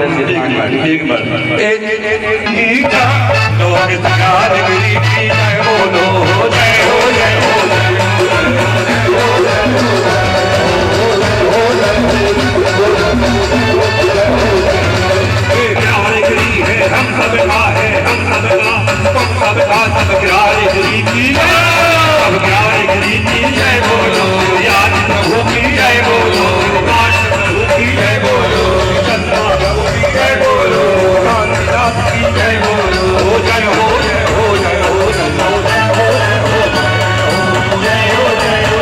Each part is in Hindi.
एक बार लोग सरकार मेरी की जय बोलो जय हो जय हो प्यार गरी है हम सबका है हम सबका तुम सबका सब प्यार गरी की सब प्यार गरी की जय बोलो याद प्रभु की जय बोलो काश प्रभु की जय बोलो चंदा प्रभु की जय बोलो कांतिनाथ की जय बोलो जय हो जय हो जय हो जय हो जय हो जय हो जय हो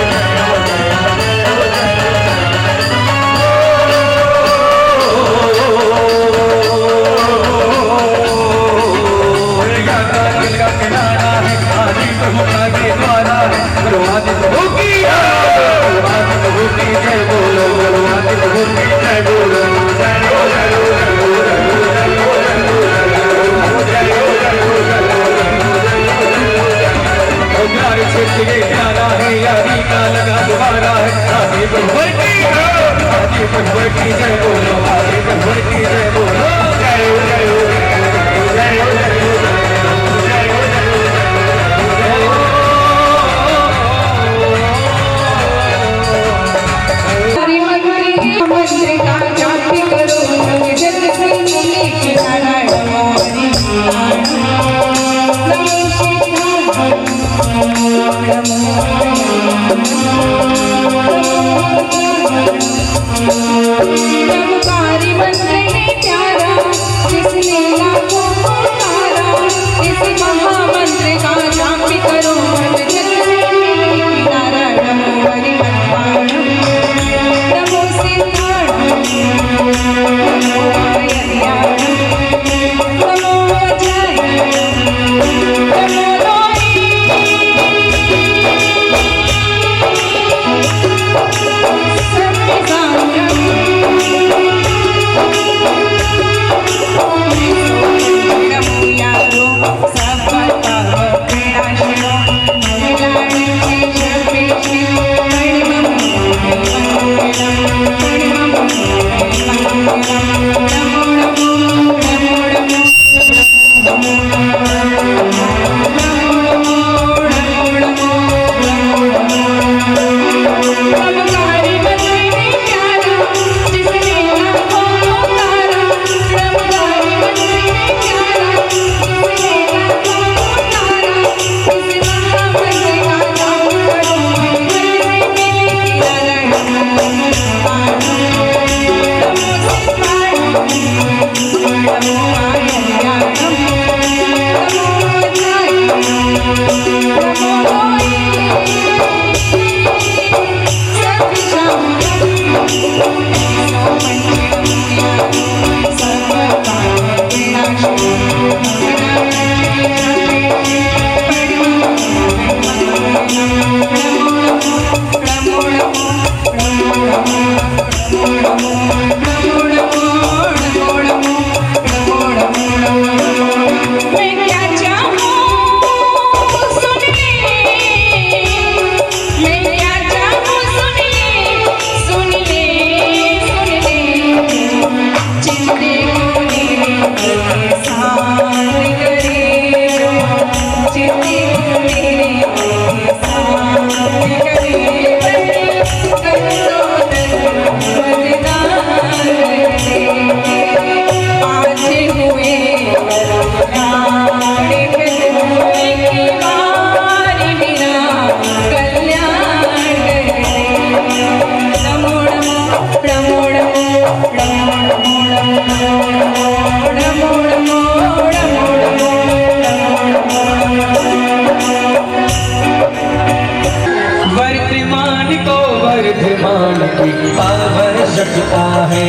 आवश्यकता है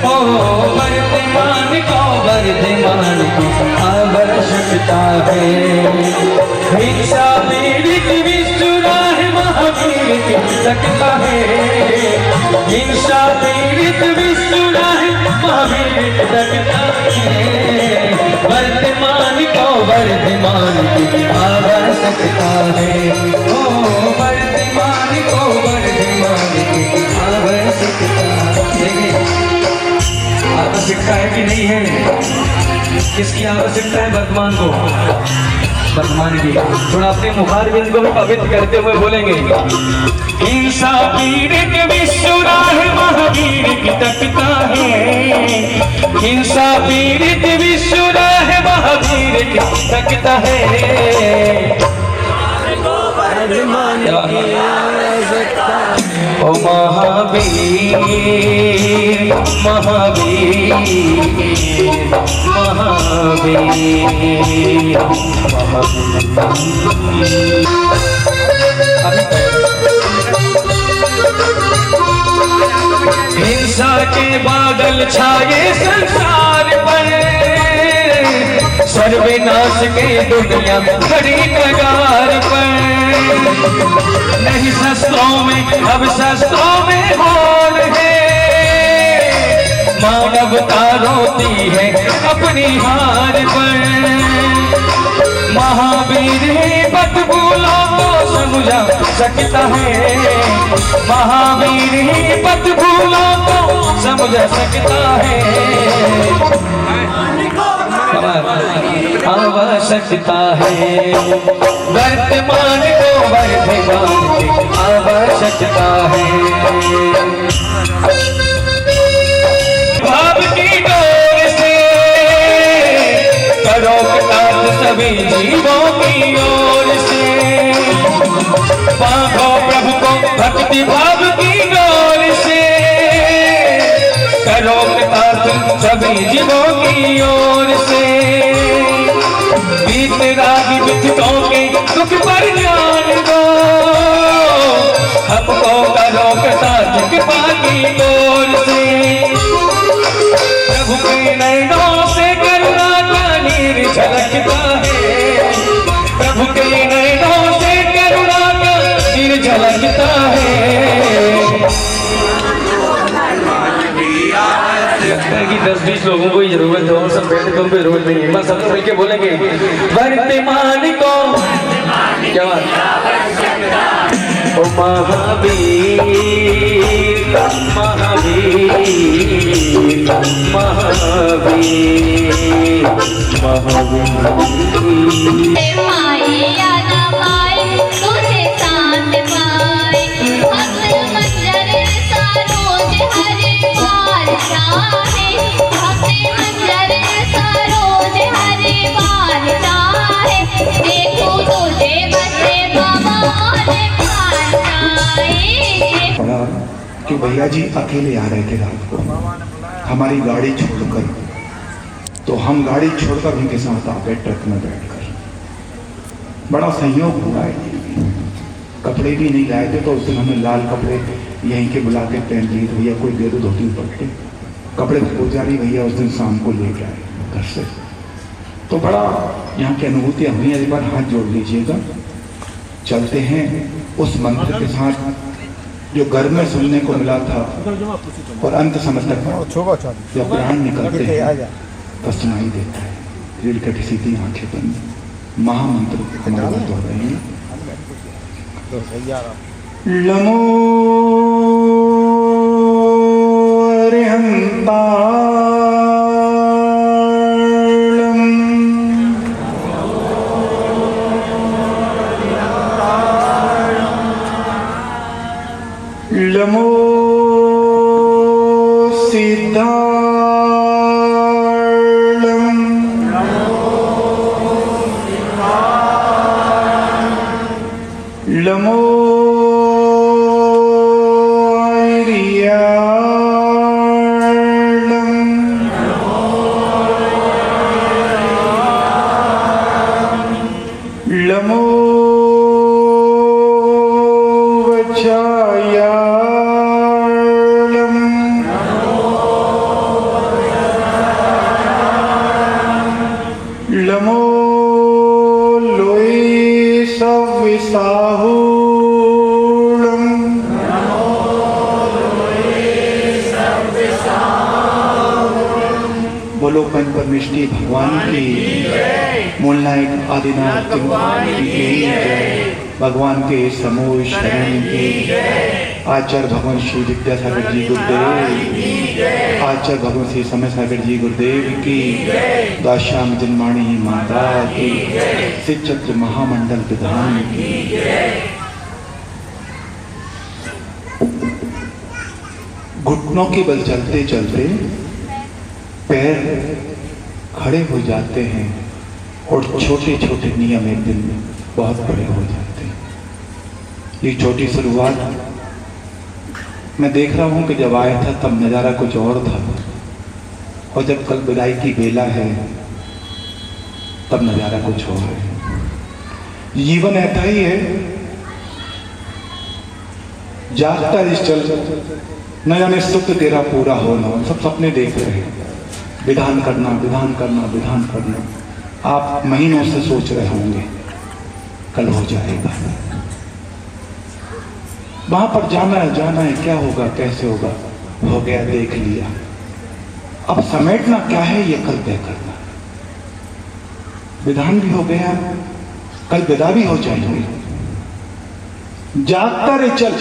ओ वर्तमान को वर्तमान की आवश्यकता है। हिंसा पीड़ित विश्वरा है महावीर की सकता है। हिंसा पीड़ित विश्वरा है महावीर की सकता है। वर्तमान को वर्तमान की आवश्यकता है ओ वर्तमान को वर्तमान की आवश्यकता है। आवश्यकता है कि नहीं है? किसकी आवश्यकता है वर्तमान को? वर्तमान की। थोड़ा अपने मुखारबिंद को भी पवित्र करते हुए बोलेंगे, हिंसा पीड़ित विश्व राह महावीर की तकता है, हिंसा पीड़ित विश्व राह महावीर की तकता है। ओ महावीर महावीर महावीर हिंसा के बादल छाए संसार पर, सर्वनाश के दुनिया खड़ी कगार पर। नहीं शस्त्रों में अब शस्त्रों में होड़ है, मानवता रोती है अपनी हार पर। महावीर ही बदबूलों को समझा सकता है, महावीर ही बदबूलों को समझ सकता है। आवश्यकता है वर्तमान को वर्तमान की आवश्यकता है। भाव की डोर से करो कटाक्ष सभी जीवों की ओर से, पाओ प्रभु को भक्ति भाव की डोर से, करो कटाक्ष सभी जीवों की ओर से। बीत रागी दुखों के दुख पर जान दो, हमको करो कटाक्ष कृपा की ओर से। प्रभु के नैनों से करुणा का नीर झलकता है, प्रभु के नैनों से करुणा का नीर झलकता है। कि 10-20 लोगों को ही जरूरत है और सब बैठे तो उनको जरूरत नहीं है। बस सब लोग मिलकर बोलेंगे वर्तमान को क्या बात। ओ महावीर महावीर महावीर महावीर माया ना पाए तुझे शांत पाए, भक्त मंजर सा रोज हरे बार चाहे, भक्त मंजर सा रोज हरे बार चाहे। देखो तुझे बसे बाबा ने पार चाहे। पड़ा कि भैया जी अकेले आ रहे थे रात को हमारी गाड़ी छोड़कर, तो हम गाड़ी छोड़कर उनके साथ आ गए ट्रक में बैठकर। बड़ा संयोग हुआ है, कपड़े भी नहीं लाए थे तो उस दिन हमें लाल कपड़े यहीं के बुला के पहन लिए, भैया कोई दे दो धोती पट्टे। कपड़े पुजारी भैया उस दिन शाम को लेके आए घर से। तो बड़ा यहाँ की अनुभूतियाँ हुई, एक बार हाथ जोड़ लीजिएगा। चलते हैं उस मंत्र के साथ जो घर में सुनने को मिला था और अंत समय तक जब प्राण निकलते हैं तो सुनाई देता है। रीढ़ कटी सीधी आंखें बंद, महामंत्र हमारे बात हो रहे हैं। नमो अरिहंता नमो सिद्धार्णं, नमो नमो वज्रायाणं, नमो लोई सविसाहूणं, बोलो पंच परमेष्टि भगवान की, मूलनायक आदिनाथ भगवान की जय, भगवान के समूह शरण की। आचार्य भगवान श्री विद्यासागर जी गुरुदेव, आचार्य भगवान श्री समय सागर जी गुरुदेव की, दाश्याम जन्माणी माता की, श्री चक्र महामंडल विधान की। घुटनों के बल चलते चलते पैर खड़े हो जाते हैं और छोटे छोटे नियम एक दिन में बहुत बड़े हो जाते हैं। ये छोटी शुरुआत मैं देख रहा हूं कि जब आया था तब नज़ारा कुछ और था, और जब कल विदाई की बेला है तब नज़ारा कुछ और है। जीवन ऐसा ही है, जागता इस चल न जाने सुख तेरा पूरा होना, सब सपने देख रहे हैं, विधान करना विधान करना विधान करना। आप महीनों से सोच रहे होंगे कल हो जाएगा, वहां पर जाना है क्या होगा कैसे होगा, हो गया देख लिया। अब समेटना क्या है ये कल तय करना। विधान भी हो गया, कल विदा भी हो जाएंगे। जागता रे चल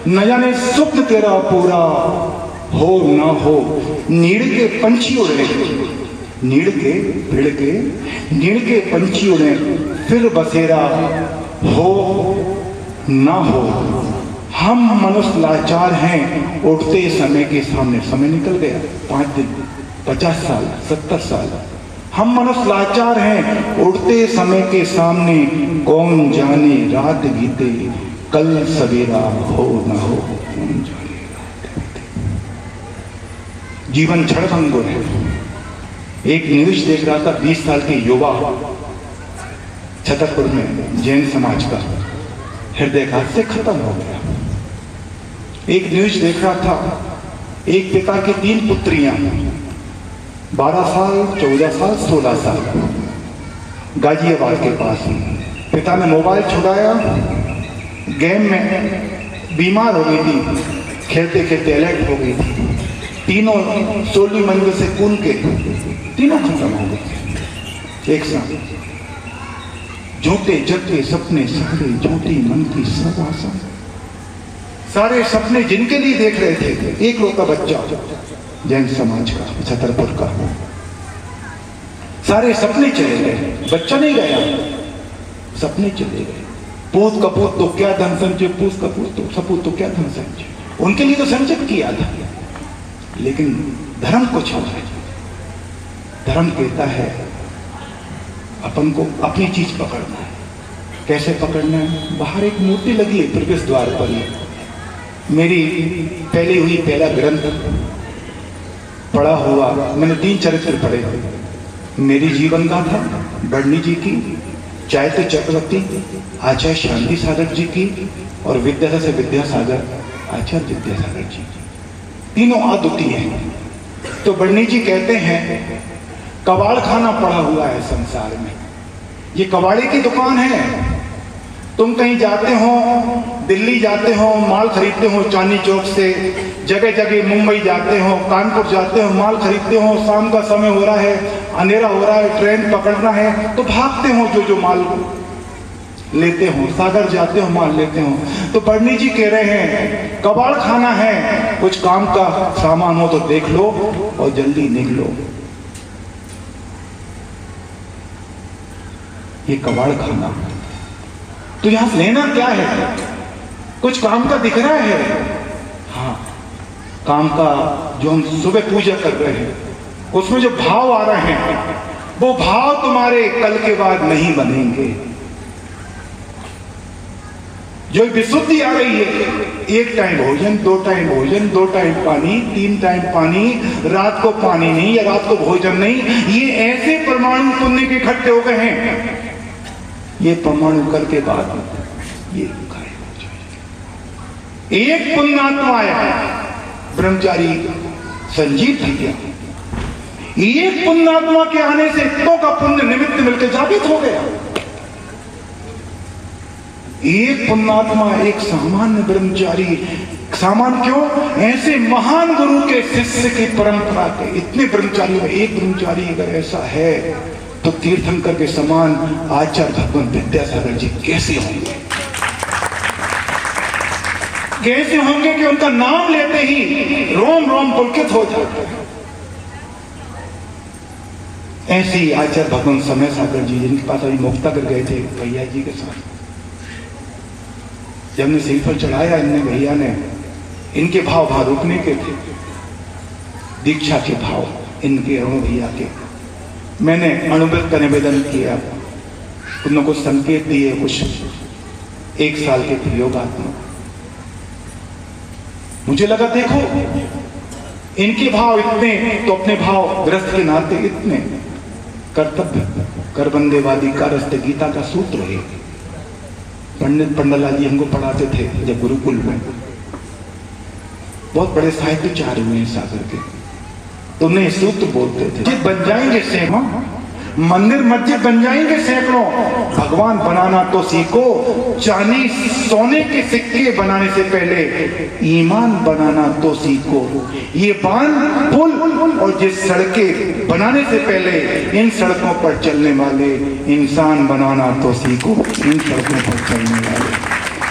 न जाने सुख तेरा पूरा हो ना हो। नीड़ के पंछी उड़े, नीड़ के भिड़ के नीड़ के पंछी उड़े, फिर बसेरा हो ना हो। हम मनुष्य लाचार हैं, उठते समय के सामने। समय निकल गया, 5 दिन 50 साल 70 साल। हम मनुष्य लाचार हैं, उठते समय के सामने। कौन जाने रात बीते, कल सवेरा हो ना हो। कौन जाने रात बीते। जीवन क्षणभंगुर है। एक न्यूज देख रहा था, 20 साल के युवा छतरपुर में जैन समाज का हृदयघात से खत्म हो गया। एक न्यूज देख रहा था, एक पिता की 3 पुत्रियां, 12 साल 14 साल 16 साल, गाजियाबाद के पास। पिता ने मोबाइल छुड़ाया, गेम में बीमार हो गई थी, खेलते खेलते अलर्ट हो गई थी। तीनों 16वीं मंजिल से कूद के तीनों खत्म हो गए एक साथ। झूठे जगते सपने सारे, झूठी मन की सब आशा, सारे सपने जिनके लिए देख रहे थे। एक लोग का बच्चा जैन समाज का छतरपुर का, सारे सपने चले गए। बच्चा नहीं गया, सपने चले गए। पूत कपूत तो क्या धन संचय, पूत कपूत तो सपूत तो क्या धन संचय। उनके लिए तो संचित किया था, लेकिन धर्म कुछ और है। धर्म कहता है अपन को अपनी चीज पकड़ना है। कैसे पकड़ना है? बाहर एक मूर्ति लगी है प्रवेश द्वार पर। मेरी पहली हुई पहला ग्रंथ पढ़ा हुआ, मैंने 3 चरित्र पढ़े। मेरी जीवन गाथा बड़नी जी की, चायते चक्रवर्ती आचार्य शांति सागर जी की, और विद्यासागर से विद्यासागर आचार्य विद्यासागर जी। तीनों अद्वितीय हैं। तो बड़नी जी कहते हैं कबाड़ खाना पड़ा हुआ है संसार में। ये कबाड़ी की दुकान है। तुम कहीं जाते हो, दिल्ली जाते हो, माल खरीदते हो चांदनी चौक से, जगह जगह मुंबई जाते हो, कानपुर जाते हो, माल खरीदते हो। शाम का समय हो रहा है, अंधेरा हो रहा है, ट्रेन पकड़ना है, तो भागते हो जो माल लेते हो। सागर जाते हो, माल लेते हो। तो बड़नी जी कह रहे हैं कबाड़ खाना है, कुछ काम का सामान हो तो देख लो और जल्दी निकलो। ये कबाड़ खाना, तो यहां लेना क्या है? कुछ काम का दिख रहा है? हाँ, काम का जो हम सुबह पूजा कर रहे हैं, उसमें जो भाव आ रहे हैं, वो भाव तुम्हारे कल के बाद नहीं बनेंगे। जो विशुद्धि आ रही है, 1 टाइम भोजन, 2 टाइम भोजन, 2 टाइम पानी, 3 टाइम पानी, रात को पानी नहीं या रात को भोजन नहीं, ये ऐसे परमाणु पुण्य के इकट्ठे हो गए हैं। ये परमाणु कल के बाद ये गायब हो जाएंगे। एक पुण्यात्मा आया, ब्रह्मचारी संजीव थी गया। एक पुण्यात्मा के आने से इतनों का पुण्य निमित्त मिलकर जागृत हो गया। एक पुण्यात्मा, एक सामान्य ब्रह्मचारी। सामान्य क्यों? ऐसे महान गुरु के शिष्य की परंपरा के इतने ब्रह्मचारियों में एक ब्रह्मचारी अगर ऐसा है, तो तीर्थंकर के समान आचार्य भगवान विद्यासागर जी कैसे होंगे? कैसे होंगे कि उनका नाम लेते ही रोम रोम पुलकित हो जाता है। ऐसे ही आचार्य भगवान समय सागर जी, जिनके पास अभी मुक्तागर गए थे भैया जी के साथ, जब ने सिर पर चढ़ाया, इनने भैया ने, इनके भाव भारूपने के थे, दीक्षा के भाव इनके अरुण भैया के। मैंने अनुभव का निवेदन किया, उन को संकेत दिए कुछ 1 साल के प्रयोगात्मक। मुझे लगा देखो इनके भाव इतने, तो अपने भाव गृहस्थ के नाते इतने। कर्तव्य करबंदेवादी का रस्त गीता का सूत्र है। पंडित पंडला जी हमको पढ़ाते थे जब गुरुकुल में, बहुत बड़े साहित्यकार हुए हैं सागर के, तो उन्हें सूत्र बोलते थे, बन जाएंगे सैकड़ों मंदिर मस्जिद, बन जाएंगे सैकड़ों, भगवान बनाना तो सीखो, चांदी सोने के सिक्के बनाने से पहले ईमान बनाना तो सीखो। ये बांध पुल और जिस सड़कें बनाने से पहले इन सड़कों पर चलने वाले इंसान बनाना तो सीखो, इन सड़कों पर चलने वाले।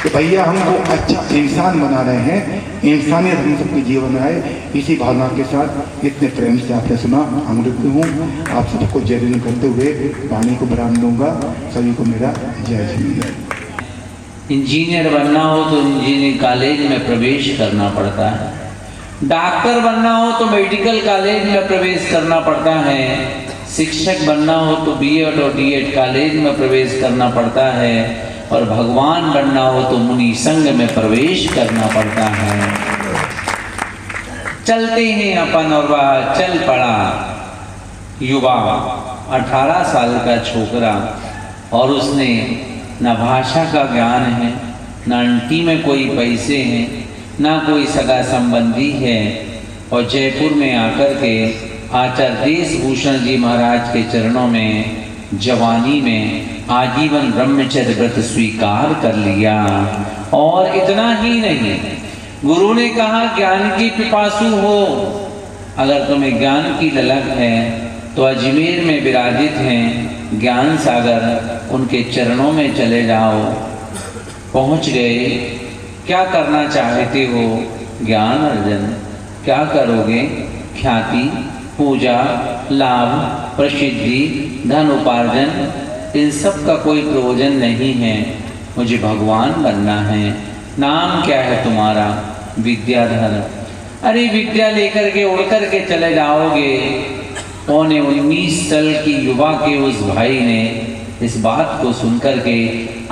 तो भैया हमको अच्छा इंसान बना रहे हैं, इंसानियत हम सबके जीवन में आए, इसी भावना के साथ इतने प्रेम से आपने सुना। अमृत हूँ, आप सबको जय जय करते हुए वाणी को विराम दूंगा। सभी को मेरा जय जय। इंजीनियर बनना हो तो इंजीनियरिंग कॉलेज में प्रवेश करना पड़ता है, डॉक्टर बनना हो तो मेडिकल कॉलेज में प्रवेश करना पड़ता है, शिक्षक बनना हो तो बीएड और डीएड कॉलेज में प्रवेश करना पड़ता है, और भगवान बनना हो तो मुनि संघ में प्रवेश करना पड़ता है। चलते हैं अपन और वह चल पड़ा युवा 18 साल का छोकरा, और उसने न भाषा का ज्ञान है, न आंटी में कोई पैसे हैं, ना कोई सगा संबंधी है, और जयपुर में आकर के आचार्य देशभूषण जी महाराज के चरणों में जवानी में आजीवन ब्रह्मचर्य व्रत स्वीकार कर लिया। और इतना ही नहीं, गुरु ने कहा ज्ञान की पिपासु हो, अगर तुम्हें ज्ञान की ललक है तो अजमेर में विराजित हैं ज्ञान सागर, उनके चरणों में चले जाओ। पहुंच गए। क्या करना चाहते हो? ज्ञान अर्जन। क्या करोगे? ख्याति, पूजा, लाभ, प्रसिद्धि, धन उपार्जन, इन सब का कोई प्रयोजन नहीं है, मुझे भगवान बनना है। नाम क्या है तुम्हारा? विद्याधर। अरे विद्या लेकर के उड़ कर के चले जाओगे। 19 साल की युवा के उस भाई ने इस बात को सुनकर के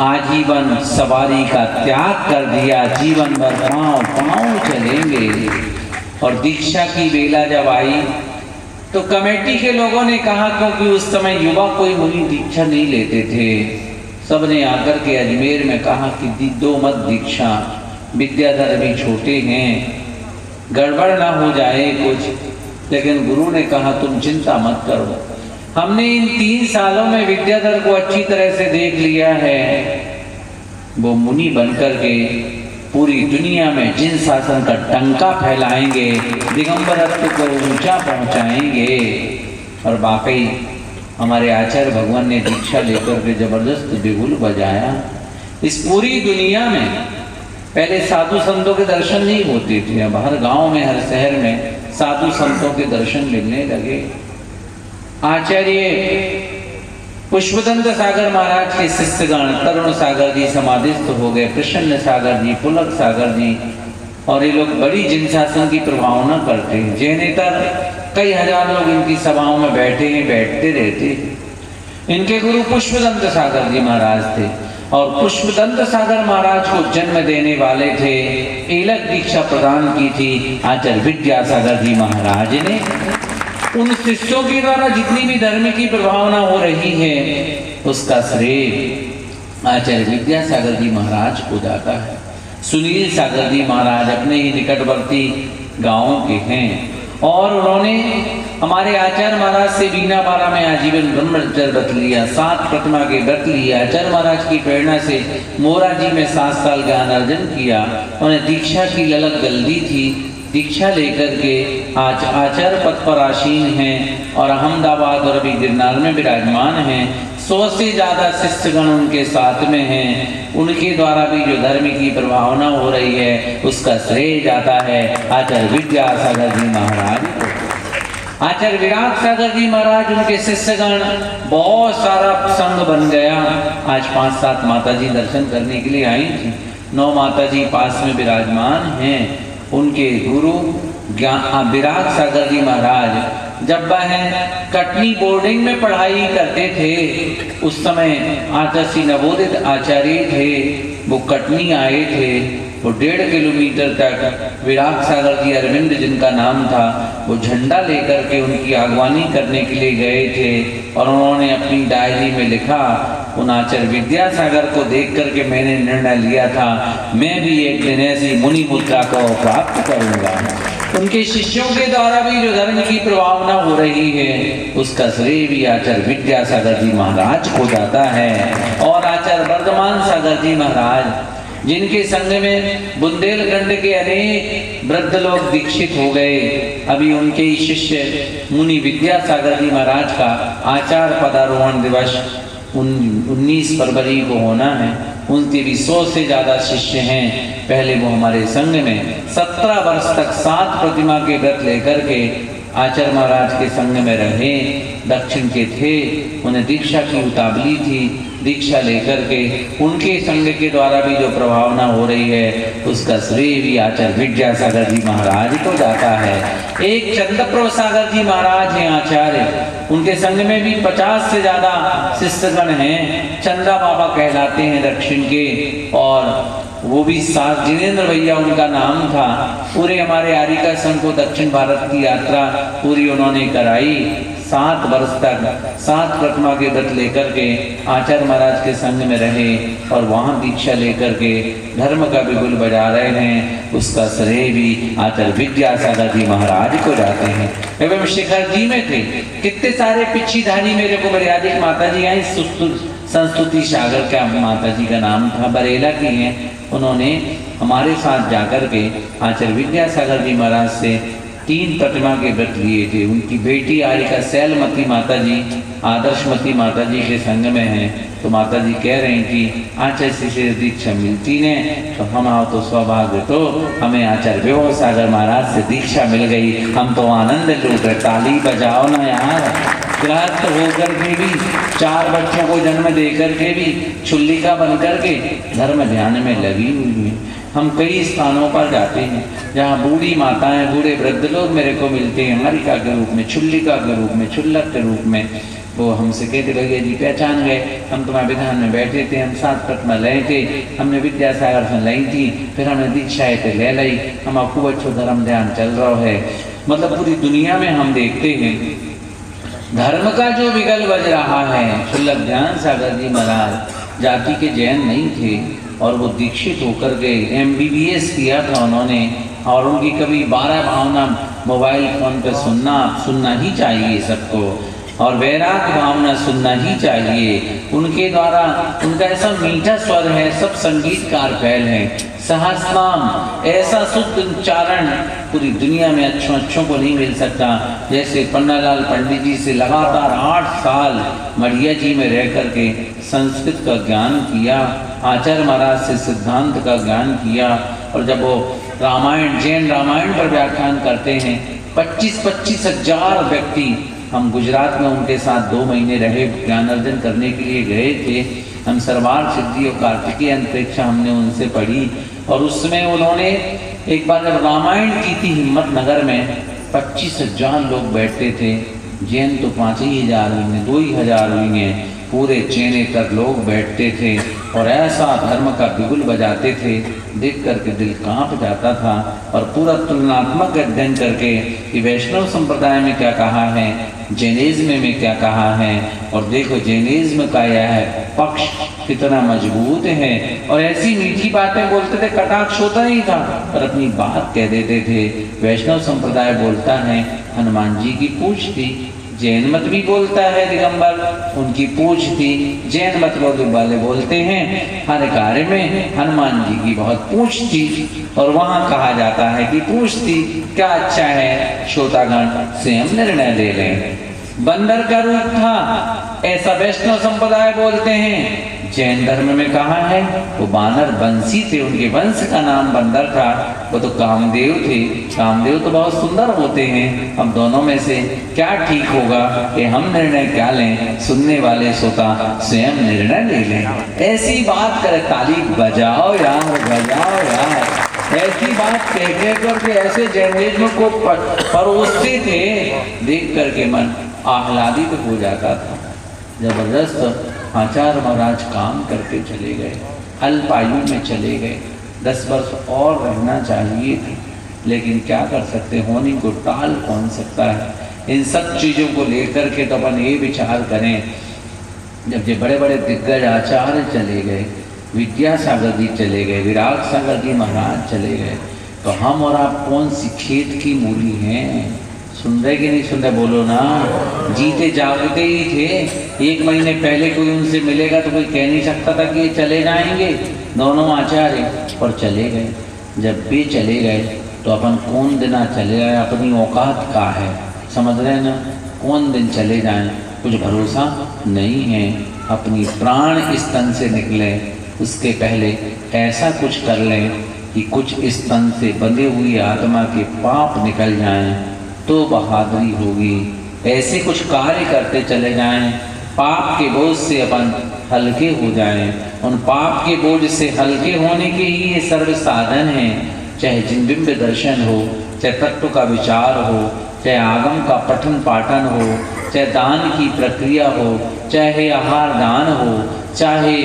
आजीवन सवारी का त्याग कर दिया। जीवन भर पाँव पाँव चलेंगे। और दीक्षा की बेला जब आई तो कमेटी के लोगों ने कहा, क्योंकि उस समय युवा कोई मुनि दीक्षा नहीं लेते थे, सब ने आकर के अजमेर में कहा कि दो मत दीक्षा, विद्याधर भी छोटे हैं, गड़बड़ ना हो जाए कुछ। लेकिन गुरु ने कहा तुम चिंता मत करो, हमने इन 3 सालों में विद्याधर को अच्छी तरह से देख लिया है। वो मुनि बनकर के पूरी दुनिया में जिन शासन का डंका फैलाएंगे, दिगंबरत्व को ऊंचा पहुंचाएंगे। और वाकई हमारे आचार्य भगवान ने दीक्षा लेकर के जबरदस्त बिगुल बजाया। इस पूरी दुनिया में पहले साधु संतों के दर्शन नहीं होते थे, अब हर गांव में, हर शहर में साधु संतों के दर्शन मिलने लगे। आचार्य पुष्पदंत सागर महाराज के शिष्यगण तरुण सागर जी समाधिस्थ हो गए, प्रसन्न सागर जी, पुलक सागर जी, और ये लोग बड़ी जिनशासन की प्रभावना करते हैं। जैनेतर कई हजार लोग इनकी सभाओं में बैठे हैं, बैठते रहते हैं। इनके गुरु पुष्पदंत सागर जी महाराज थे, और पुष्पदंत सागर महाराज को जन्म देने वाले थे, एलक दीक्षा प्रदान की थी आचार्य विद्यासागर जी महाराज ने। उन शिष्यों के द्वारा जितनी भी धर्म की प्रभावना हो रही है, उसका श्रेय आचार्य विद्यासागर जी महाराज को जाता है। सुनील सागर जी महाराज अपने ही निकटवर्ती गांवों के हैं, और उन्होंने हमारे आचार्य महाराज से बीना बारा में आजीवन ब्रह्मचर्य व्रत लिया, 7 प्रतिमा के व्रत लिया। आचार्य महाराज की प्रेरणा से मोरा जी में 7 साल ज्ञान अर्जन किया। उन्हें दीक्षा की ललक जल्दी थी, दीक्षा लेकर के आज आचार्य पद पर आसीन हैं, और अहमदाबाद और अभी गिरनार में विराजमान हैं। 100 से ज्यादा शिष्यगण उनके साथ में हैं। उनके द्वारा भी जो धर्म की प्रभावना हो रही है उसका श्रेय जाता है आचार्य विद्यासागर जी महाराज को। आचार्य विराट सागर जी महाराज, उनके शिष्यगण, बहुत सारा संग बन गया। आज 5-7 माता जी दर्शन करने के लिए आई थी। 9 माता जी पास में विराजमान हैं। उनके गुरु विराट सागर जी महाराज जब वह कटनी बोर्डिंग में पढ़ाई करते थे, उस समय आचार्य श्री नवोदित आचार्य थे, वो कटनी आए थे। वो 1.5 किलोमीटर तक विराट सागर जी अरविंद जिनका नाम था, वो झंडा लेकर के उनकी अगवानी करने के लिए गए थे। और उन्होंने अपनी डायरी में लिखा, उन आचार्य विद्यासागर को देख करके मैंने निर्णय लिया था मैं भी एक दिन ऐसी मुनि मुद्रा को प्राप्त करूंगा। उनके शिष्यों के द्वारा भी जो धर्म की प्रभावना हो रही है उसका श्रेय भी आचार्य विद्यासागर जी महाराज को जाता है। और आचार्य वर्धमान सागर जी महाराज, जिनके संग में बुंदेलखंड के अनेक वृद्ध लोग दीक्षित हो गए, अभी उनके ही शिष्य मुनि विद्यासागर जी महाराज का आचार्य पदारोहण दिवस 19 फरवरी को होना है। उनके भी 100 से ज्यादा शिष्य हैं। पहले वो हमारे संघ में 17 वर्ष तक 7 प्रतिमा के व्रत लेकर के आचार्य महाराज के संग में रहे। दक्षिण के थे, उन्हें दीक्षा की उतावली थी। दीक्षा लेकर के उनके संग के द्वारा भी जो प्रभावना हो रही है उसका श्रेय भी आचार्य विद्यासागर जी महाराज को जाता है। एक चंद्रप्रभ सागर जी महाराज हैं आचार्य, उनके संग में भी 50 से ज्यादा शिष्यगण हैं। चंदा बाबा कहलाते हैं दक्षिण के, और वो भी जिनेंद्र भैया उनका नाम था। पूरे हमारे आरिका संघ को दक्षिण भारत की यात्रा पूरी उन्होंने कराई। 7 वर्ष तक 7 प्रतिमा के व्रत लेकर के आचार्य महाराज के संग में रहे और वहाँ दीक्षा लेकर के धर्म का बिगुल बजा रहे हैं। उसका श्रेय भी आचार्य विद्यासागर जी महाराज को जाते हैं। एवं शिखर जी में थे कितने सारे पिछीधारी, मेरे को मर्यादिक माता जी आई, संस्तुति सागर का माता जी का नाम था, बरेला की हैं। उन्होंने हमारे साथ जाकर के आचार्य विद्यासागर जी महाराज से 3 प्रतिमा के व्रत लिए थे। उनकी बेटी आरिका शैलमती माता जी आदर्शमती माता जी के संग में हैं। तो माता जी कह रही थी आचार्य से दीक्षा मिलती ने तो हम आओ तो सौभाग्य, तो हमें आचार्य विद्यासागर महाराज से दीक्षा मिल गई। हम तो आनंद लूट रहे, ताली बजाओ ना यार। गृहस्थ होकर के भी 4 बच्चों को जन्म दे करके भी छुल्लिका बन करके धर्म ध्यान में लगी हुई है। हम कई स्थानों पर जाते हैं जहाँ बूढ़ी माताएं, बूढ़े वृद्ध लोग मेरे को मिलते हैं, हरिका के रूप में, छुल्लिका के रूप में, छुल्लक के रूप में। वो हमसे कहते भैया जी पहचान गए, हम तुम्हारे विधान में बैठे थे, हम 7 प्रतिमा लाए थे, हमने विद्यासागर से लाई थी, फिर हमने दीक्षाएं पे ले लाई, हम खूब अच्छा धर्म ध्यान चल रहा है। मतलब पूरी दुनिया में हम देखते हैं धर्म का जो विगल बज रहा है। शुल्लक ध्यान सागर जी महाराज जाति के जैन नहीं थे और वो दीक्षित होकर गए। MBBS किया था उन्होंने, और उनकी कभी 12 भावना मोबाइल फोन पे सुनना ही चाहिए सबको, और वैराग भावना सुनना ही चाहिए। उनके द्वारा उनका ऐसा मीठा स्वर है, सब संगीतकार फैल हैं। सहस्रनाम ऐसा शुद्ध उच्चारण पूरी दुनिया में अच्छों को नहीं मिल सकता। जैसे पन्नालाल पंडित जी से लगातार 8 साल मढ़िया जी में रह करके संस्कृत का ज्ञान किया, आचार्य महाराज से सिद्धांत का ज्ञान किया, और जब वो रामायण, जैन रामायण पर व्याख्यान करते हैं, 25-25 हजार व्यक्ति, हम गुजरात में उनके साथ 2 महीने रहे, ज्ञान अर्जन करने के लिए गए थे। हम सरवार सिद्धि और कार्तिकीय अंतरिक्षा हमने उनसे पढ़ी, और उसमें उन्होंने एक बार जब रामायण की थी हिम्मत नगर में, 25 हजार लोग बैठते थे। जैन तो 5 ही हजार हुई हैं, 2 ही हजार हुई हैं, पूरे चेने तक लोग बैठते थे और ऐसा धर्म का बिगुल बजाते थे, देख करके दिल कांप जाता था। और पूरा तुलनात्मक अध्ययन करके कि वैष्णव संप्रदाय में क्या कहा है, जैनिज्म में क्या कहा है, और देखो जैनिज्म का यह पक्ष कितना मजबूत है। और ऐसी मीठी बातें बोलते थे, कटाक्ष होता ही था पर अपनी बात कह देते थे। वैष्णव संप्रदाय बोलता है हनुमान जी की पूछ थी, जैन मत भी बोलता है दिगंबर, उनकी पूछ थी। जैन मत वाले बोलते हैं हर कार्य में हनुमान जी की बहुत पूछ थी, और वहाँ कहा जाता है कि पूछ थी क्या अच्छा है, श्रोतागण स्वयं निर्णय ले लें। बंदर का रूप था, ऐसा वैष्णव संप्रदाय बोलते हैं। जैन धर्म में कहा है वो बानर वंशी थे, उनके वंश का नाम बंदर था। वो तो कामदेव थे। कामदेव तो बहुत सुंदर होते हैं। अब दोनों में से क्या ठीक होगा कि हम निर्णय क्या लें, सुनने वाले श्रोता स्वयं निर्णय ले लें। ऐसी बात करे, ताली बजाओ यार, बजाओ यार। ऐसी बात कह करके ऐसे जैनिज्म को परोसते थे, देख करके मन आह्लादित हो जाता था। जबरदस्त आचार्य महाराज काम करके चले गए, अल्पायु में चले गए। 10 वर्ष और रहना चाहिए थे, लेकिन क्या कर सकते, होने को टाल कौन सकता है। इन सब चीज़ों को लेकर के तो अपन ये विचार करें, जब ये बड़े बड़े दिग्गज आचार्य चले गए, विद्यासागर जी चले गए, विराट सागर जी महाराज चले गए, तो हम और आप कौन सी खेत की मूली हैं। सुन रहे कि नहीं सुन रहे, बोलो ना। जीते जागते ही थे। 1 महीने पहले कोई उनसे मिलेगा तो कोई कह नहीं सकता था कि ये चले जाएंगे दोनों आचार्य, और चले गए। जब भी चले गए तो अपन कौन दिन चले जाए, अपनी औकात का है, समझ रहे हैं ना। कौन दिन चले जाएं कुछ भरोसा नहीं है। अपनी प्राण स्तन से निकले उसके पहले ऐसा कुछ कर लें कि कुछ स्तन से बंधे हुई आत्मा के पाप निकल जाएं, तो बहादुरी होगी। ऐसे कुछ कार्य करते चले जाएं, पाप के बोझ से अपन हल्के हो जाएं। उन पाप के बोझ से हल्के होने के ही ये सर्व साधन हैं। चाहे जिनबिंब दर्शन हो, चाहे तत्व का विचार हो, चाहे आगम का पठन पाठन हो, चाहे दान की प्रक्रिया हो, चाहे आहार दान हो, चाहे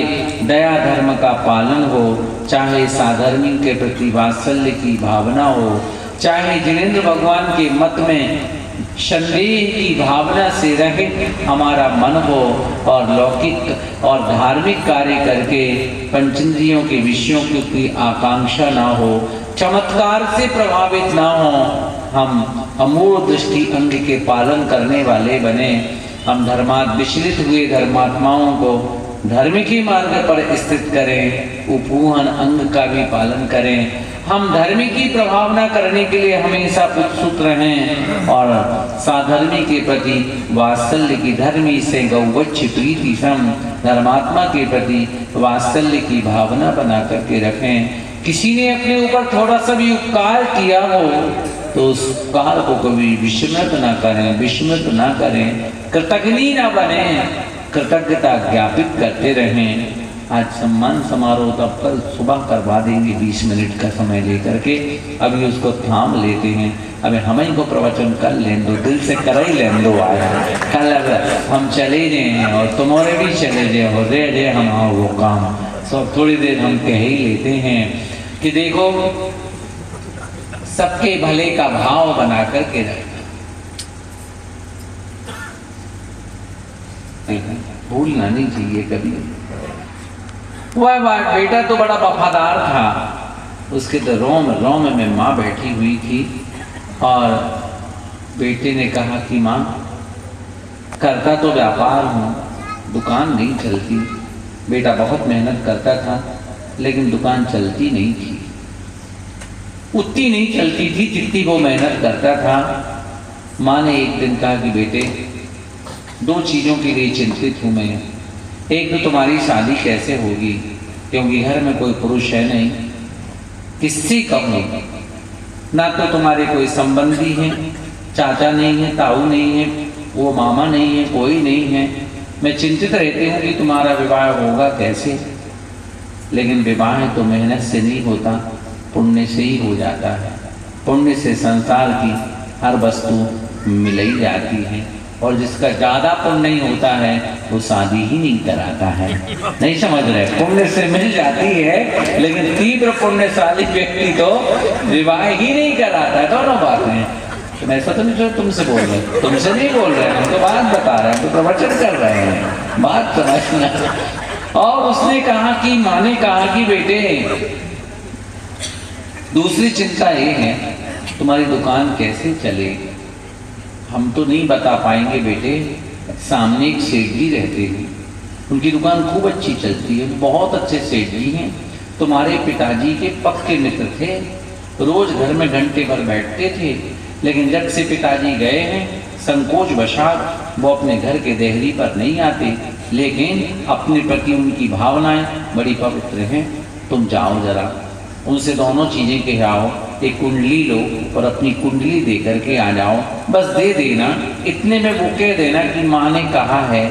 दया धर्म का पालन हो, चाहे साधर्मी के प्रति वात्सल्य की भावना हो, चाहे जिनेंद्र भगवान के मत में संदेह की भावना से रहे हमारा मन हो, और लौकिक और धार्मिक कार्य करके पंचेंद्रियों के विषयों की आकांक्षा ना हो, चमत्कार से प्रभावित ना हो, हम अमूढ़ दृष्टि अंग के पालन करने वाले बने। हम विचलित हुए धर्मात्माओं को धर्म के मार्ग पर स्थित करें, उपूहन अंग का भी पालन करें। हम धर्म की प्रभावना करने के लिए हमेशा उत्सुक रहें, और साधर्मी के प्रति वात्सल्य की, धर्मी से गौवच्छ प्रीति सम, धर्मात्मा के प्रति वात्सल्य की भावना बना करके रखें। किसी ने अपने ऊपर थोड़ा सा भी उपकार किया हो तो उस उपकार को कभी विस्मृत ना करें, विस्मृत ना करें, कृतज्ञ ना बने, कृतज्ञता ज्ञापित करते रहें। आज सम्मान समारोह तो अब कल सुबह करवा देंगे 20 मिनट का समय लेकर के, अभी उसको थाम लेते हैं। अभी हम ही को प्रवचन कर लें दो, दिल से कर ही लें दो आया, कल हम चले जाए और तुम्हारे भी चले जाए हो दे हम आओ वो काम। सो थोड़ी देर हम कह ही लेते हैं कि देखो सबके भले का भाव बना करके रखना, भूलना नहीं चाहिए कभी। वह बेटा तो बड़ा वफादार था, उसके तो रोम रोम में माँ बैठी हुई थी, और बेटे ने कहा कि माँ करता तो व्यापार हूँ, दुकान नहीं चलती। बेटा बहुत मेहनत करता था लेकिन दुकान चलती नहीं थी, उतनी नहीं चलती थी जितनी वो मेहनत करता था। माँ ने एक दिन कहा कि बेटे 2 चीज़ों के लिए चिंतित हूँ मैं। एक तो तुम्हारी शादी कैसे होगी, क्योंकि घर में कोई पुरुष है नहीं, किससे कहूँ, ना तो तुम्हारे कोई संबंधी हैं, चाचा नहीं है, ताऊ नहीं है, वो मामा नहीं है, कोई नहीं है। मैं चिंतित रहती हूँ कि तुम्हारा विवाह होगा कैसे। लेकिन विवाह तो मेहनत से नहीं होता, पुण्य से ही हो जाता है। पुण्य से संसार की हर वस्तु मिल ही जाती है, और जिसका ज़्यादा पुण्य नहीं होता है वो शादी ही नहीं कराता है। नहीं समझ रहे, पुण्य से मिल जाती है लेकिन तीव्र पुण्यशाली व्यक्ति तो विवाह ही नहीं कराता है। दोनों बातें। मैं ऐसा तो नहीं जो तुमसे बोल रहे, तुमसे नहीं बोल रहे, हम तो बात बता रहे हैं, तो प्रवचन कर रहे हैं, बात समझना। और उसने कहा कि माँ ने कहा कि बेटे दूसरी चिंता ये है तुम्हारी दुकान कैसे चलेगी। हम तो नहीं बता पाएंगे बेटे, सामने एक सेठ जी रहते हैं, उनकी दुकान खूब अच्छी चलती है, बहुत अच्छे सेठ जी हैं, तुम्हारे पिताजी के पक्के मित्र थे, रोज घर में घंटे भर बैठते थे। लेकिन जब से पिताजी गए हैं संकोच वशात वो अपने घर के देहरी पर नहीं आते, लेकिन अपने प्रति उनकी भावनाएं बड़ी पवित्र हैं। तुम जाओ जरा उनसे दोनों चीज़ें कह आओ, एक कुंडली लो और अपनी कुंडली दे करके आ जाओ। बस दे देना, इतने में वो कह देना कि माँ ने कहा है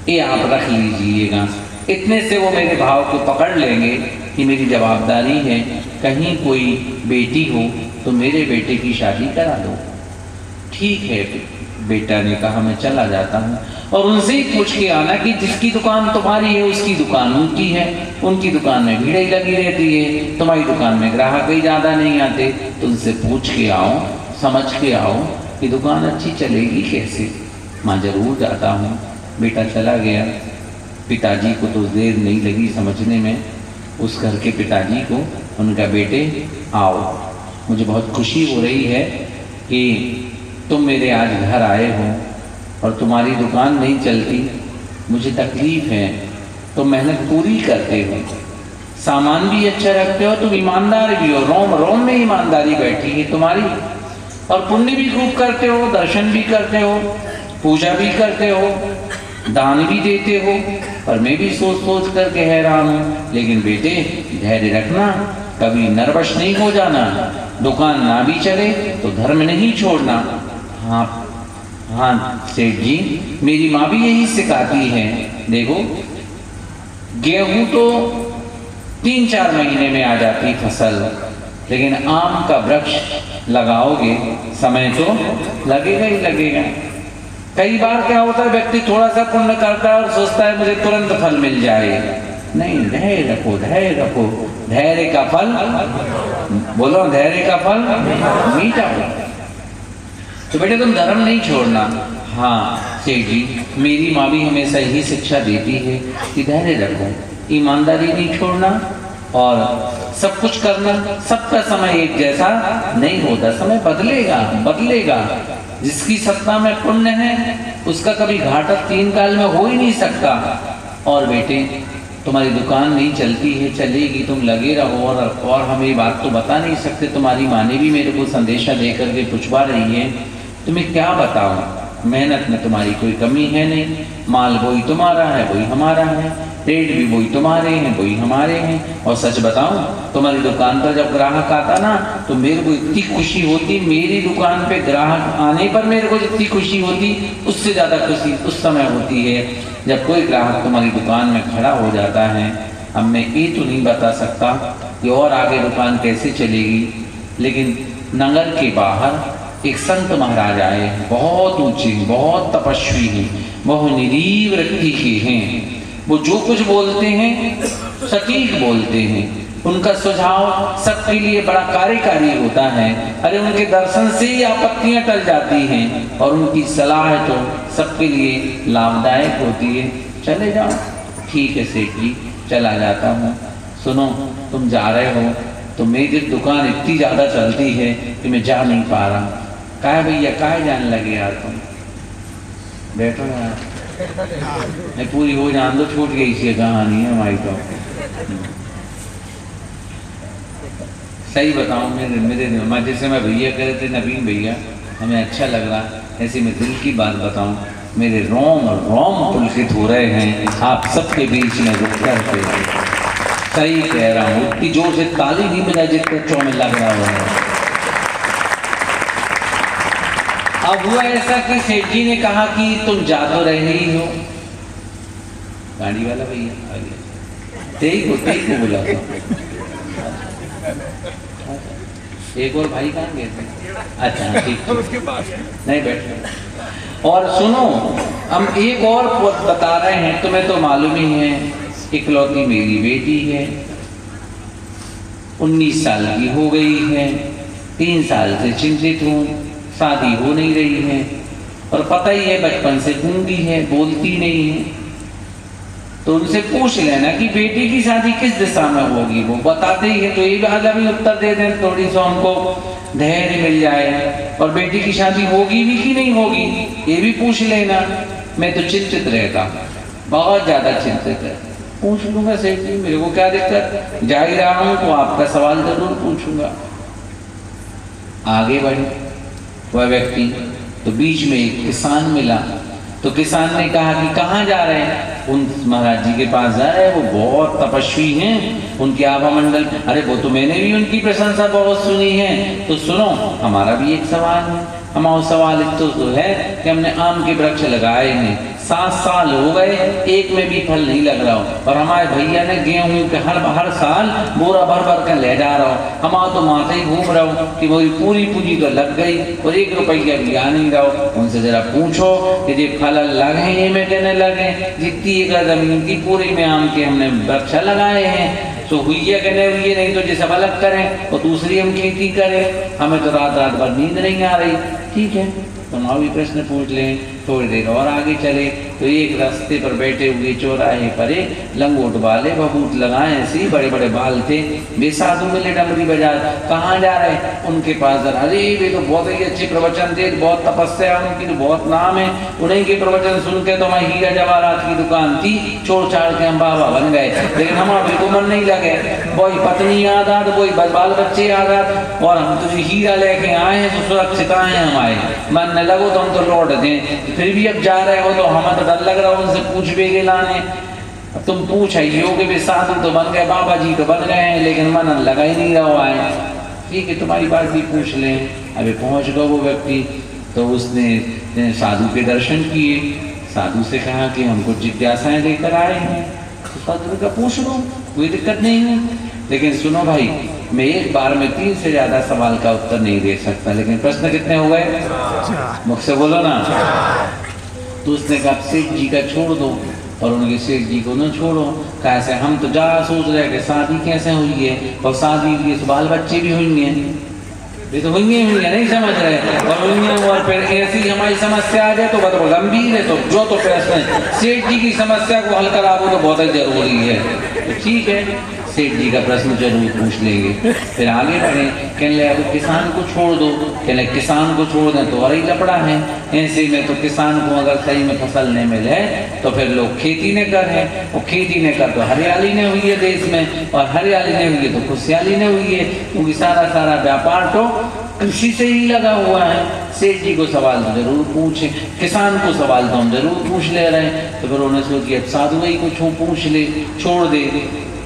ये आप रख लीजिएगा। इतने से वो मेरे भाव को पकड़ लेंगे कि मेरी जवाबदारी है, कहीं कोई बेटी हो तो मेरे बेटे की शादी करा दो। ठीक है, बेटा ने कहा मैं चला जाता हूँ। और उनसे ही पूछ के आना कि जिसकी दुकान तुम्हारी है उसकी दुकान उनकी है, उनकी दुकान में भीड़ ही लगी रहती है, तुम्हारी दुकान में ग्राहक ही ज़्यादा नहीं आते। तो उनसे पूछ के आओ, समझ के आओ कि दुकान अच्छी चलेगी कैसे। माँ जरूर जाता हूँ। बेटा चला गया। पिताजी को तो देर नहीं लगी समझने में, उस घर के पिताजी को। उनका बेटे आओ, मुझे बहुत खुशी हो रही है कि तुम मेरे आज घर आए हो और तुम्हारी दुकान नहीं चलती, मुझे तकलीफ है। तुम मेहनत पूरी करते हो, सामान भी अच्छा रखते हो, तुम ईमानदार भी हो, रोम रोम में ईमानदारी बैठी है तुम्हारी, और पुण्य भी खूब करते हो, दर्शन भी करते हो, पूजा भी करते हो, दान भी देते हो। पर मैं भी सोच सोच कर के हैरान हूँ। लेकिन बेटे धैर्य रखना, कभी नर्वस नहीं हो जाना, दुकान ना भी चले तो धर्म नहीं छोड़ना। हाँ हाँ सेठ जी, मेरी माँ भी यही सिखाती है। देखो गेहूं तो 3-4 महीने में आ जाती फसल, लेकिन आम का वृक्ष लगाओगे समय तो लगेगा ही लगेगा। कई बार क्या होता है, व्यक्ति थोड़ा सा पुण्य करता है और सोचता है मुझे तुरंत फल मिल जाए। नहीं, धैर्य रखो, धैर्य रखो। धैर्य का फल, बोलो धैर्य का फल मीठा होता है। तो बेटे तुम धर्म नहीं छोड़ना। हाँ सेठ जी, मेरी माँ भी हमेशा यही शिक्षा देती है कि धैर्य रखो, ईमानदारी नहीं छोड़ना और सब कुछ करना। सबका समय एक जैसा नहीं होता, समय बदलेगा बदलेगा। जिसकी सत्ता में पुण्य है उसका कभी घाटा 3 काल में हो ही नहीं सकता। और बेटे तुम्हारी दुकान नहीं चलती है, चलेगी, तुम लगे रहो। और हम ये बात तो बता नहीं सकते, तुम्हारी माँ ने भी मेरे को संदेशा दे करके पूछवा रही है, तुम्हें क्या बताऊं। मेहनत में तुम्हारी कोई कमी है नहीं, माल वही तुम्हारा है वही हमारा है, रेट भी वही तुम्हारे हैं वही हमारे हैं। और सच बताऊं, तुम्हारी दुकान पर जब ग्राहक आता ना तो मेरे को इतनी खुशी होती, मेरी दुकान पे ग्राहक आने पर मेरे को जितनी खुशी होती उससे ज़्यादा खुशी उस समय होती है जब कोई ग्राहक तुम्हारी दुकान में खड़ा हो जाता है। अब मैं ये तो नहीं बता सकता कि और आगे दुकान कैसे चलेगी, लेकिन नगर के बाहर एक संत महाराज आए हैं, बहुत ऊंचे, बहुत तपस्वी हैं, बहुत निरीव वृत्ति के हैं। वो जो कुछ बोलते हैं सटीक बोलते हैं, उनका सुझाव सबके लिए बड़ा कार्यकारी होता है। अरे उनके दर्शन से ही आपत्तियां टल जाती हैं और उनकी सलाह तो सबके लिए लाभदायक होती है। चले जाओ। ठीक है सेठ जी, चला जाता हूँ। सुनो, तुम जा रहे हो तो मेरी दुकान इतनी ज़्यादा चलती है कि मैं जा नहीं पा रहा। कहा भैया काहे जाने लगे यार तुम, बैठो यार, मैं पूरी हो जान दो, छूट गई सी कहानी है हमारी तो। सही बताऊं, मेरे जैसे मैं भैया कह रहे थे नवीन भैया, हमें अच्छा लग रहा, ऐसे मैं दिल की बात बताऊं, मेरे रोम पुलकित हो रहे हैं आप सबके बीच में रुक करके। सही कह रहा हूँ, इतनी जोर से ताली नहीं बजा जितने चौ में लग रहा है। अब हुआ ऐसा कि सेठ जी ने कहा कि तुम जा तो रहे ही हो, गाड़ी वाला भैया आ गया, तेई को बुला था। एक और भाई कहाँ गए थे? अच्छा ठीक, नहीं बैठ। और सुनो, हम एक और बता रहे हैं, तुम्हें तो मालूम ही है, इकलौती मेरी बेटी है, 19 साल की हो गई है, 3 साल से चिंतित हूँ, शादी हो नहीं रही है, और पता ही है बचपन से गूंगी है, बोलती नहीं है। तो उनसे पूछ लेना कि बेटी की शादी किस दिशा में होगी, वो बताते ही है तो ये वाला भी उत्तर दे दें, थोड़ी सा उनको धैर्य मिल जाए। और बेटी की शादी होगी भी कि नहीं होगी ये भी पूछ लेना। मैं तो चिंतित रहता, बहुत ज्यादा चिंतित है। पूछ लूंगा सेठ जी, मेरे को क्या दिक्कत, जा ही रहा हूँ तो आपका सवाल जरूर पूछूंगा। आगे बढ़े। वह व्यक्ति तो बीच में एक किसान मिला। तो किसान ने कहा कि कहाँ जा रहे हैं? उन महाराज जी के पास जा रहे हैं, वो बहुत तपस्वी हैं, उनके आभा मंडल। अरे वो तो मैंने भी उनकी प्रशंसा बहुत सुनी है। तो सुनो, हमारा भी एक सवाल है। हमारा सवाल तो है कि हमने आम के वृक्ष लगाए हैं, 7 साल हो गए, एक में भी फल नहीं लग रहा हो, और हमारे भैया ने गेहूं के हर साल बोरा भर भर कर ले जा रहा हो। हमारा तो माथे ही घूम रहा हो कि वही पूरी पूंजी तो लग गई और 1 रुपया भी आ नहीं रहा हो। उनसे जरा पूछो कि ये फल लगे ये में कहने लगे, जितनी एकड़ जमीन की पूरी में आम के हमने वृक्ष लगाए हैं, तो हुई है कहने हुई, नहीं तो जैसे अलग करें और दूसरी हम खेती करें, हमें तो रात रात भर नींद नहीं आ रही। ठीक है, तुम भी प्रश्न पूछ लें। थोड़ी देर और आगे चले तो एक रास्ते पर बैठे हुए चौराहे पर एक लंगोट वाले बबूत लगाए ऐसे बड़े बड़े बाल थे, वे साधु मिले डमरी बाजार। कहाँ जा रहे? उनके पास। अरे वे तो बहुत ही अच्छे प्रवचन थे, बहुत तपस्या उनकी तो बहुत नाम है। उन्हीं के प्रवचन सुन के तो हमारी हीरा जवाहरात की दुकान थी, छोड़ छाड़ के हम बाबा बन गए। लेकिन हमारा बिल्कुल मन नहीं लगे, वही पत्नी याद आत, वही बाल बच्चे याद आत, और हम तो हीरा लेके आए हैं तो सुरक्षित आए हैं हमारे। मन न लगो तो हम तो लौट दें, फिर भी अब जा रहे हो तो हमें तो डर लग रहा हो उनसे पूछ भी के लाने। अब तुम पूछ आई हो कि वे साधु तो बन गए, बाबा जी तो बन गए हैं, लेकिन मन लगा ही नहीं रहा है। ठीक है, तुम्हारी बात भी पूछ लें। अभी पहुंच गया वो व्यक्ति, तो उसने साधु के दर्शन किए। साधु से कहा कि हमको जिज्ञासाएं लेकर आए हैं, तो साधु का पूछ लो, कोई दिक्कत नहीं है। लेकिन सुनो भाई, मैं एक बार में 3 से ज्यादा सवाल का उत्तर नहीं दे सकता। लेकिन प्रश्न कितने हो गए? मुझसे बोलो ना। तो उसने कहा सेठ जी का छोड़ दो, और उनके सेठ जी को न छोड़ो। कैसे? हम तो जा सोच रहे कि शादी कैसे हुई है, और शादी के बाल बच्चे भी हुई हैं, ये तो हुई है नहीं समझ रहे, और फिर ऐसी हमारी समस्या आ जाए तो बहुत गंभीर है। तो जो तो प्रश्न सेठ जी की समस्या को हल करा वो तो बहुत ही जरूरी है। तो ठीक है, सेठ जी का प्रश्न जरूर पूछ लेंगे। फिर आगे बढ़े, कहने लगे अब किसान को छोड़ दो। कहने लगे किसान को छोड़ दें तो और ही लपड़ा है। ऐसे में तो किसान को अगर सही में फसल नहीं मिले तो फिर लोग खेती न करें, और खेती न कर तो हरियाली नहीं हुई है देश में, और हरियाली नहीं हुई है तो खुशहाली नहीं हुई है, क्योंकि सारा व्यापार तो कृषि से ही लगा हुआ है। सेठ जी को सवाल तो जरूर पूछे, किसान को सवाल तो हम जरूर पूछ ले रहे हैं। तो फिर उन्होंने सोची अब साधु ही को पूछ ले, छोड़ दे।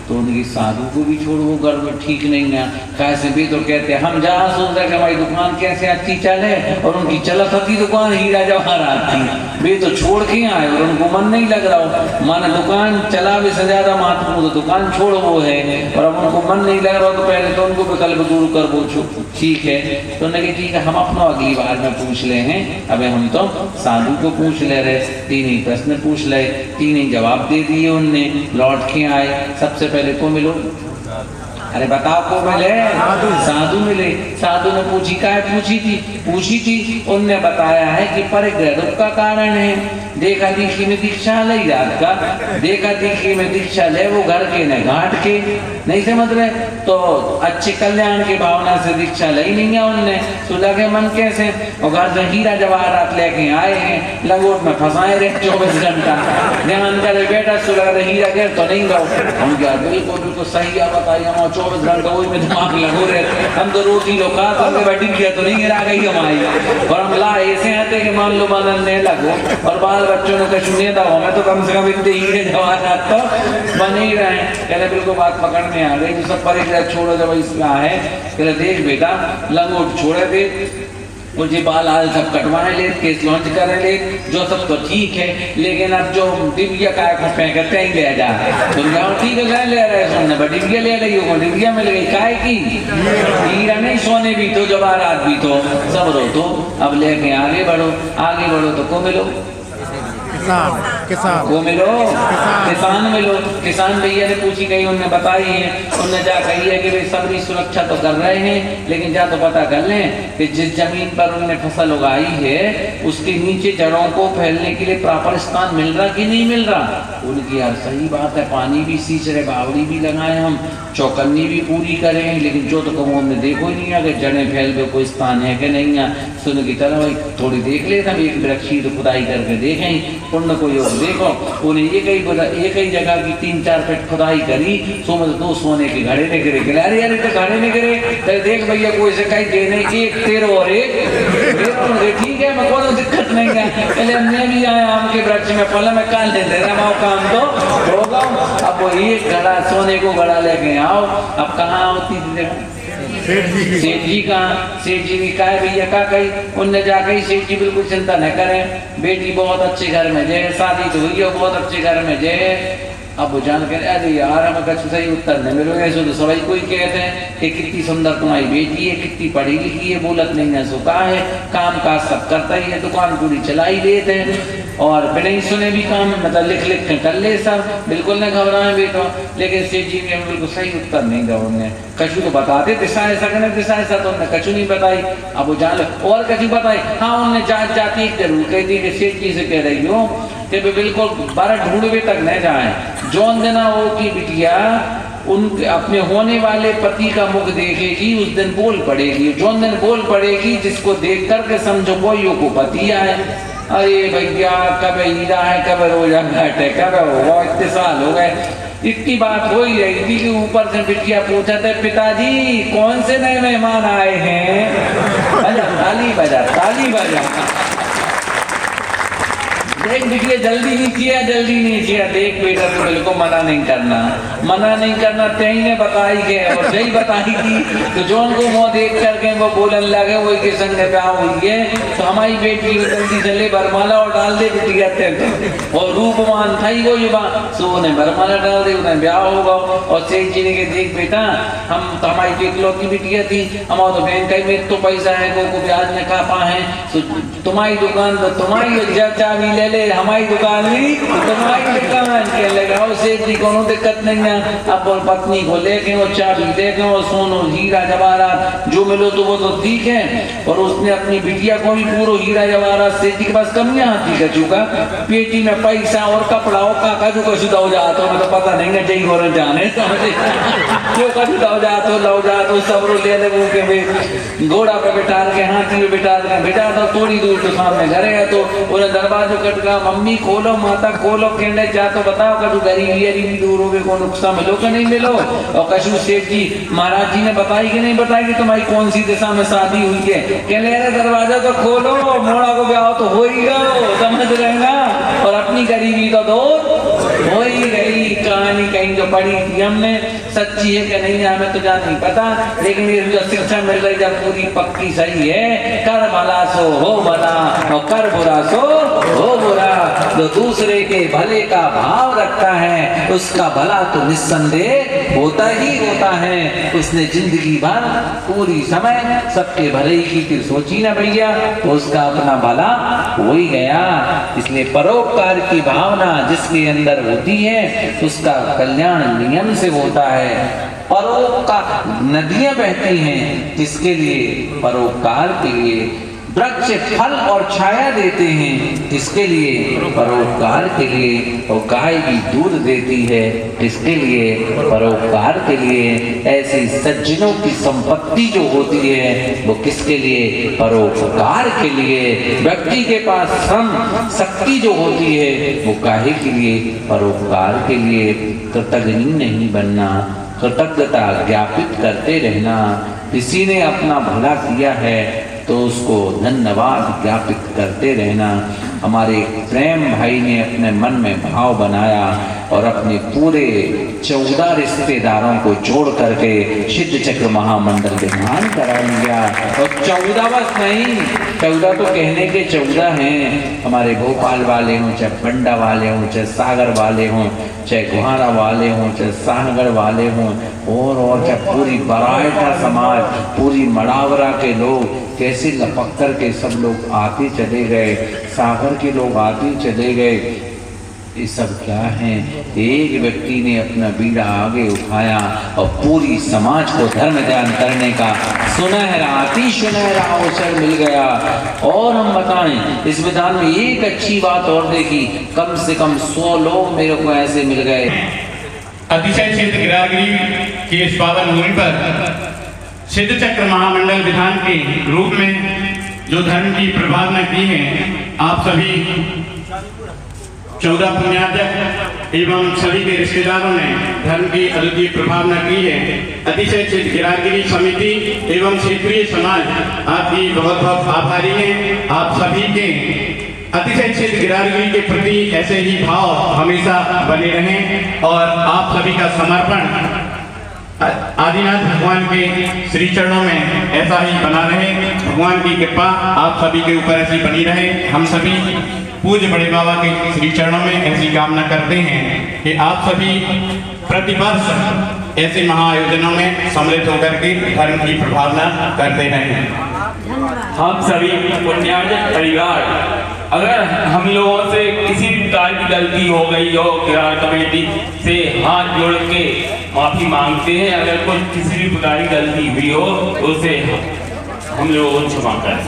तो उनकी साधु को भी छोड़, वो घर में ठीक नहीं है। कैसे भी तो कहते हैं हम जहाँ सोच रहे कि हमारी दुकान कैसे अच्छी चले, और उनकी चलत की दुकान हीरा जवाहरात थी, वे तो छोड़ के आए और उनको मन नहीं लग रहा हो। माना दुकान चला भी से ज्यादा महत्वपूर्ण, तो दुकान छोड़ वो है, और अब उनको मन नहीं लग रहा तो पहले तो उनको विकल्प दूर कर वो ठीक है। तो उन्होंने ठीक है, हम अपना अगली बार में पूछ ले हैं। अब हम तो साधु को पूछ ले रहे, 3 ही प्रश्न पूछ ले, 3 ही जवाब दे दिए उनने। लौट के आए, सबसे पहले को मिलो। अरे बताओ को मिले? साधु मिले। साधु ने पूछी पूछी थी उनने बताया है कि परिग्रह दुख का कारण है। देखा दीक्षी में दीक्षा ले रात का, देखा दीक्षी में दीक्षा ले वो घर के न घाट के, नहीं समझ रहे? तो अच्छे कल्याण की भावना से दीक्षा ली नहीं है उनने। तो लगे मन कैसे, और घर से हीरा जवाहरात लेके आए हैं, लंगोट में फंसाए रहे 24 घंटा। ध्यान करे बेटा सुलह हीरा गिर तो नहीं गो। हम क्या बिल्कुल सही है, बताइए हम 24 घंटा वही में दिमाग लगो रहे। हम तो रोटी लो खा तो बैठी किया तो नहीं गिरा गई हमारी, और हम ला ऐसे आते कि मान लो बनने लगो, और बाल बच्चों ने तो सुनिए था हमें तो कम से कम इतने हीरे जवाहरात तो बन ही रहे। कहले बिल्कुल बात पकड़ में आ गई। जो सब परिग्रह छोड़ो जब इसमें है, कहले देख बेटा लंगोट छोड़े थे, मुझे बाल आल सब कटवाए ले, केस लॉन्च करे ले, जो सब तो ठीक है, लेकिन अब जो डिबिया का कहते ही ले जा। तो ठीक है ले रहे सुनने, डिबिया ले रही हो, डिबिया मिल गई काय की, हीरा नहीं सोने भी तो जवाहरात भी तो सब रो। तो अब लेके आगे बढ़ो तो को मिलो किसान वो मिलो, किसान मिलो। किसान भैया ने पूछी गई, उन्होंने बताई है, उन्होंने जा कही है कि वे सबरी सुरक्षा तो कर रहे हैं, लेकिन जा तो पता कर लें कि जिस जमीन पर उन्होंने फसल उगाई है उसके नीचे जड़ों को फैलने के लिए प्रॉपर स्थान मिल रहा कि नहीं मिल रहा। उनकी यार सही बात है, पानी भी सींच रहे, बावड़ी भी लगाए, हम चौकन्नी भी पूरी करें, लेकिन जो तो कहूँ हमने देखो ही नहीं है कि जड़ें फैल गए, कोई स्थान है कि नहीं है। सुन की तरह भाई थोड़ी देख लेता, एक वृक्षी तो खुदाई करके देखें, पुण्य को योग देखो। उन्हें एक ही जगह की 3-4 फीट खुदाई करी, सो मतलब 2 सोने के घड़े निकले। अरे यार तो घड़े निकले, देख भैया कोई से कहीं देने 1 13 और 1 फिर ठीक है मैं कोई दिक्कत नहीं है, पहले हमने भी आए आम के वृक्ष में फल में काल देते रहा काम तो होगा। अब वो एक घड़ा सोने को घड़ा लेके आओ, अब कहाँ होती थी सेठ जी का, सेठ जी ने कहा भैया का कही, उनने जाके सेठ जी बिल्कुल चिंता न करें, बेटी बहुत अच्छे घर में जे, शादी तो हुई है बहुत अच्छे घर में जे। अब वो जान कर अरे यार हमें कुछ सही उत्तर नहीं मिलो, ऐसे तो सभी कोई कहते हैं कि कितनी सुंदर तुम्हारी बेटी है, कितनी पढ़ी लिखी है, बोलत नहीं है सो का है, काम काज सब करता ही है, दुकान पूरी चला ही देते हैं और बिना ही सुने भी काम मतलब लिख लिख कर ले सब, बिल्कुल न घबराए बेटो। लेकिन सेठ जी ने बिल्कुल सही उत्तर नहीं दिया, उन्होंने कछु तो बताते दिशा ऐसा करने दिशा ऐसा, तो उन्होंने कछु नहीं बताई। अब वो जान लो और कछु बताई, हाँ उन्होंने जात जाती जरूर कह दी कि सेठ जी से कह रही हो कि बिल्कुल 12 ढूंढवे तक न जाए, जौन देना हो की बिटिया उन अपने होने वाले पति का मुख देखेगी उस दिन बोल पड़ेगी, जौन दिन बोल पड़ेगी जिसको देख करके समझो कोई को पति आए। अरे भैया कब हीरा है, कब रोजा घाट है, कब होगा, इतने साल हो गए, इतनी बात हो ही रही थी कि ऊपर से बिटिया पूछा था पिताजी कौन से नए मेहमान आए हैं, बजा ताली बजा ताली बजा। देख बिटिया जल्दी नहीं किया, जल्दी नहीं किया, देख बेटा तो बिल्कुल मना नहीं करना, मना नहीं करना, तेई ने बताई गए और सही बताई थी तो जोन को मुँह देख करके वो बोलने लगे वही के संग ब्याह हुई है तो हमारी बेटी को जल्दी से ले बरमाला और डाल दे बिटिया और रूपवान था ही वो युवा, सो उन्हें बरमाला डाल दे, उन्हें ब्याह होगा। और सेठ जी ने के देख बेटा हम तो हमारी इकलौती बिटिया थी, हमारा तो बैंक का में तो पैसा है को ब्याज न खा पाए, तुम्हारी दुकान तो तुम्हारी चाबी ले ले, हमारी दुकान नहीं तुम्हारी दुकान के लगाओ, सेठ जी कोनो दिक्कत नहीं है। अब बोल पत्नी को लेके वो चाबी देके वो सोनो हीरा जवाहरात जो मिलो तो वो तो ठीक है, और उसने अपनी बिटिया को भी पूरा हीरा जवाहरात, सेठ जी के पास कमियां आती है चूका पेटी में पैसा और कपड़ा और का जो कछु दो जातो मैं तो पता नहीं है जई गोरन जाने जो कछु दो जातो लो जातो सब रो ले ले वो के घोड़ा पे बिठा के हाथी पे बिठा दो, थोड़ी दूर तो सामने घर है तो उन्हें दरवाजा कट का मम्मी खोलो माता खोलो कहने जा तो बताओ कछु गरीबी दूर हो गए को नुकसान मिलो कि नहीं मिलो। और कछु सेठ जी महाराज जी ने बताई कि नहीं बताई कि तुम्हारी कौन सी दिशा में शादी हुई है, कहने अरे दरवाजा तो खोलो मोड़ा को ब्याह तो हो ही गया समझ रहेगा, और अपनी गरीबी तो दूर हो ही गई। कहानी कहीं जो पढ़ी थी हमने सच्ची है कि नहीं हमें तो जान नहीं पता, लेकिन ये जो शिक्षा मिल रही जब पूरी पक्की सही है, कर भला सो हो भला और कर बुरा सो हो बुरा, जो दूसरे के भले का भाव रखता है उसका भला तो निस्संदेह होता ही होता है। उसने जिंदगी भर पूरी समय सबके भले ही की सोची ना भैया तो उसका अपना भला हो ही गया। इसलिए परोपकार की भावना जिसके अंदर होती है उसका कल्याण नियम से होता है। परोपकार नदियां बहती हैं जिसके लिए परोपकार के लिए, वृक्ष फल और छाया देते हैं इसके लिए परोपकार के लिए, और गाय भी दूध देती है इसके लिए परोपकार के लिए। ऐसी सज्जनों की संपत्ति जो होती है वो किसके लिए, परोपकार के लिए। व्यक्ति के पास श्रम शक्ति जो होती है वो काहे के लिए, परोपकार के लिए। कृतज्ञ नहीं बनना, कृतज्ञता ज्ञापित करते रहना। किसी ने अपना भला किया है तो उसको धन्यवाद ज्ञापित करते रहना। हमारे प्रेम भाई ने अपने मन में भाव बनाया और अपने पूरे 14 रिश्तेदारों को जोड़ करके सिद्ध चक्र महामंडल विधान करा लिया। और 14 बस नहीं, 14 तो कहने के 14 हैं। हमारे भोपाल वाले हों, चाहे बंडा वाले हों, चाहे सागर वाले हों, चाहे गुहारा वाले हों, चाहे साहगढ़ वाले हों, और चाहे पूरी बरायटा समाज, पूरी मड़ावरा के लोग कैसे लपक कर के सब लोग आते चले गए, सागर के लोग आते चले गए। ये सब क्या है, एक व्यक्ति ने अपना बीड़ा आगे उठाया और पूरी समाज को धर्म ध्यान करने का सुनहरा अति सुनहरा अवसर मिल गया। और हम बताएं इस विधान में एक अच्छी बात और देखी, कम से कम 100 लोग मेरे को ऐसे मिल गए। अतिशय सिद्ध गिरगिरी की इस पावन भूमि पर सिद्ध चक्र महामंडल विधान के रूप में जो धर्म की प्रभावना की है, आप सभी 14 पुण्यार्चक एवं सभी के रिश्तेदारों ने धर्म की अद्वितीय प्रभावना की है। अतिशय क्षेत्र गिरागिरी समिति एवं क्षेत्रीय समाज आपकी बहुत बहुत आभारी है। आप सभी के अतिशय क्षेत्र गिरागिरी के प्रति ऐसे ही भाव हमेशा बने रहें और आप सभी का समर्पण आदिनाथ भगवान के श्री चरणों में ऐसा ही बना रहे। भगवान की कृपा आप सभी के ऊपर ऐसी बनी रहे। हम सभी पूज्य बड़े बाबा के श्री चरणों में ऐसी कामना करते हैं कि आप सभी प्रतिवर्ष ऐसे महाआयोजनों में सम्मिलित होकर के धर्म की प्रभावना करते रहें। हम सभी पुण्यार्जक परिवार अगर हम लोगों से किसी भी प्रकार की गलती हो गई हो, किरार कमेटी से हाथ जोड़ के माफी मांगते हैं। अगर कुछ किसी भी प्रकार की गलती हुई हो तो उसे हम लोगों को क्षमा करें।